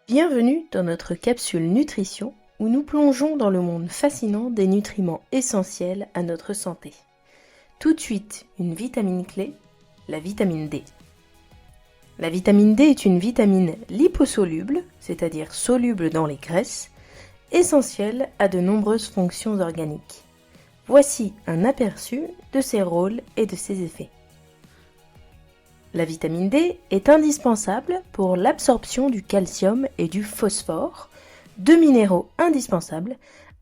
Bienvenue dans notre capsule nutrition où nous plongeons dans le monde fascinant des nutriments essentiels à notre santé. Tout de suite, une vitamine clé, la vitamine D. La vitamine D est une vitamine liposoluble, c'est-à-dire soluble dans les graisses, essentielle à de nombreuses fonctions organiques. Voici un aperçu de ses rôles et de ses effets. La vitamine D est indispensable pour l'absorption du calcium et du phosphore, deux minéraux indispensables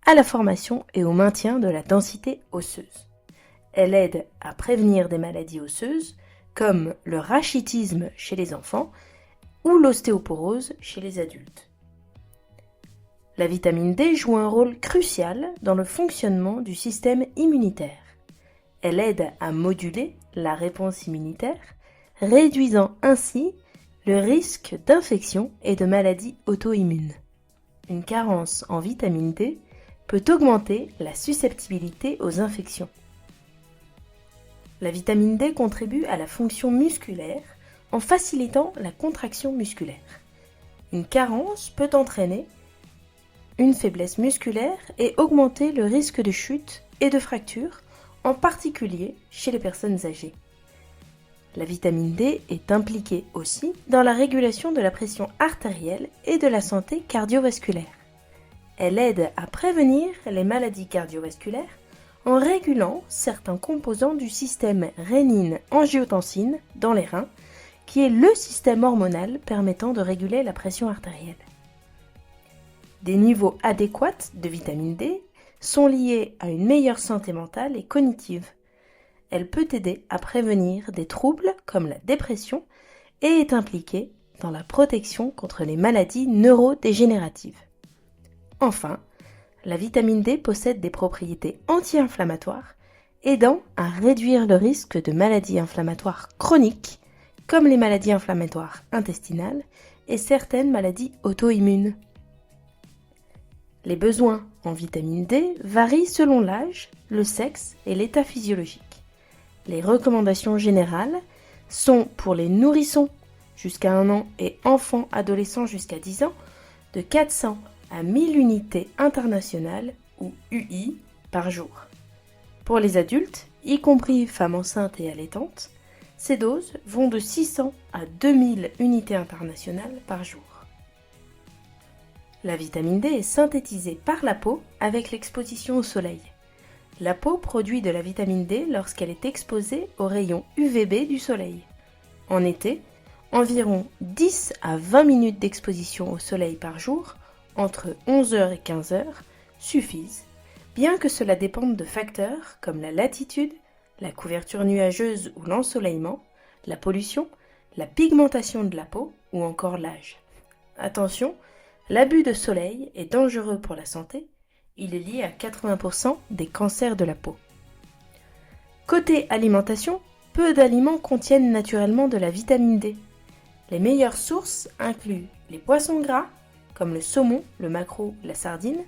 à la formation et au maintien de la densité osseuse. Elle aide à prévenir des maladies osseuses comme le rachitisme chez les enfants ou l'ostéoporose chez les adultes. La vitamine D joue un rôle crucial dans le fonctionnement du système immunitaire. Elle aide à moduler la réponse immunitaire, réduisant ainsi le risque d'infection et de maladies auto-immunes. Une carence en vitamine D peut augmenter la susceptibilité aux infections. La vitamine D contribue à la fonction musculaire en facilitant la contraction musculaire. Une carence peut entraîner une faiblesse musculaire et augmenter le risque de chute et de fracture, en particulier chez les personnes âgées. La vitamine D est impliquée aussi dans la régulation de la pression artérielle et de la santé cardiovasculaire. Elle aide à prévenir les maladies cardiovasculaires en régulant certains composants du système rénine-angiotensine dans les reins, qui est le système hormonal permettant de réguler la pression artérielle. Des niveaux adéquats de vitamine D sont liés à une meilleure santé mentale et cognitive. Elle peut aider à prévenir des troubles comme la dépression et est impliquée dans la protection contre les maladies neurodégénératives. Enfin, la vitamine D possède des propriétés anti-inflammatoires, aidant à réduire le risque de maladies inflammatoires chroniques comme les maladies inflammatoires intestinales et certaines maladies auto-immunes. Les besoins en vitamine D varient selon l'âge, le sexe et l'état physiologique. Les recommandations générales sont pour les nourrissons jusqu'à 1 an et enfants adolescents jusqu'à 10 ans de 400 à 1000 unités internationales ou UI par jour. Pour les adultes, y compris femmes enceintes et allaitantes, ces doses vont de 600 à 2000 unités internationales par jour. La vitamine D est synthétisée par la peau avec l'exposition au soleil. La peau produit de la vitamine D lorsqu'elle est exposée aux rayons UVB du soleil. En été, environ 10 à 20 minutes d'exposition au soleil par jour, entre 11h et 15h, suffisent, bien que cela dépende de facteurs comme la latitude, la couverture nuageuse ou l'ensoleillement, la pollution, la pigmentation de la peau ou encore l'âge. Attention, l'abus de soleil est dangereux pour la santé. Il est lié à 80% des cancers de la peau. Côté alimentation, peu d'aliments contiennent naturellement de la vitamine D. Les meilleures sources incluent les poissons gras, comme le saumon, le maquereau, la sardine,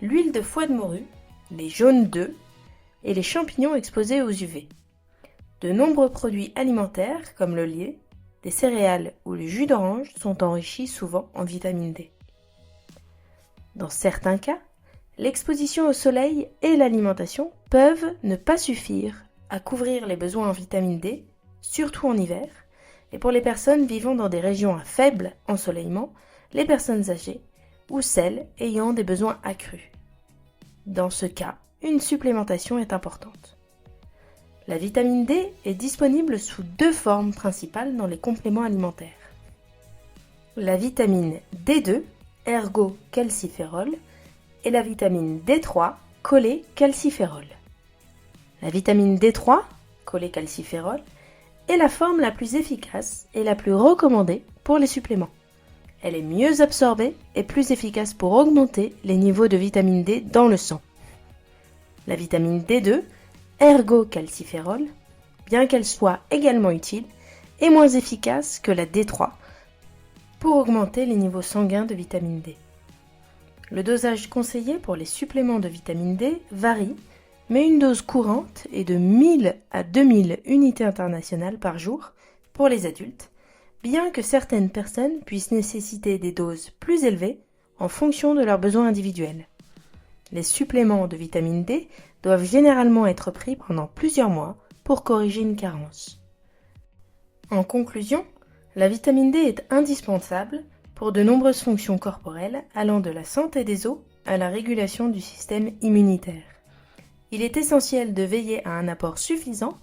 l'huile de foie de morue, les jaunes d'œufs et les champignons exposés aux UV. De nombreux produits alimentaires, comme le lait, des céréales ou le jus d'orange, sont enrichis souvent en vitamine D. Dans certains cas, l'exposition au soleil et l'alimentation peuvent ne pas suffire à couvrir les besoins en vitamine D, surtout en hiver, et pour les personnes vivant dans des régions à faible ensoleillement, les personnes âgées ou celles ayant des besoins accrus. Dans ce cas, une supplémentation est importante. La vitamine D est disponible sous 2 formes principales dans les compléments alimentaires. La vitamine D2, ergocalciférol, et la vitamine D3, cholécalciférol. La vitamine D3, cholécalciférol, est la forme la plus efficace et la plus recommandée pour les suppléments. Elle est mieux absorbée et plus efficace pour augmenter les niveaux de vitamine D dans le sang. La vitamine D2, ergocalciférol, bien qu'elle soit également utile, est moins efficace que la D3 pour augmenter les niveaux sanguins de vitamine D. Le dosage conseillé pour les suppléments de vitamine D varie, mais une dose courante est de 1000 à 2000 unités internationales par jour pour les adultes, bien que certaines personnes puissent nécessiter des doses plus élevées en fonction de leurs besoins individuels. Les suppléments de vitamine D doivent généralement être pris pendant plusieurs mois pour corriger une carence. En conclusion, la vitamine D est indispensable pour de nombreuses fonctions corporelles allant de la santé des os à la régulation du système immunitaire. Il est essentiel de veiller à un apport suffisant,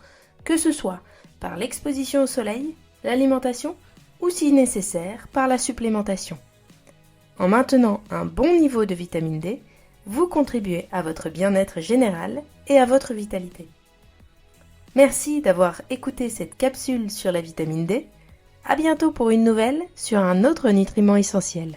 que ce soit par l'exposition au soleil, l'alimentation ou si nécessaire par la supplémentation. En maintenant un bon niveau de vitamine D, vous contribuez à votre bien-être général et à votre vitalité. Merci d'avoir écouté cette capsule sur la vitamine D. À bientôt pour une nouvelle sur un autre nutriment essentiel.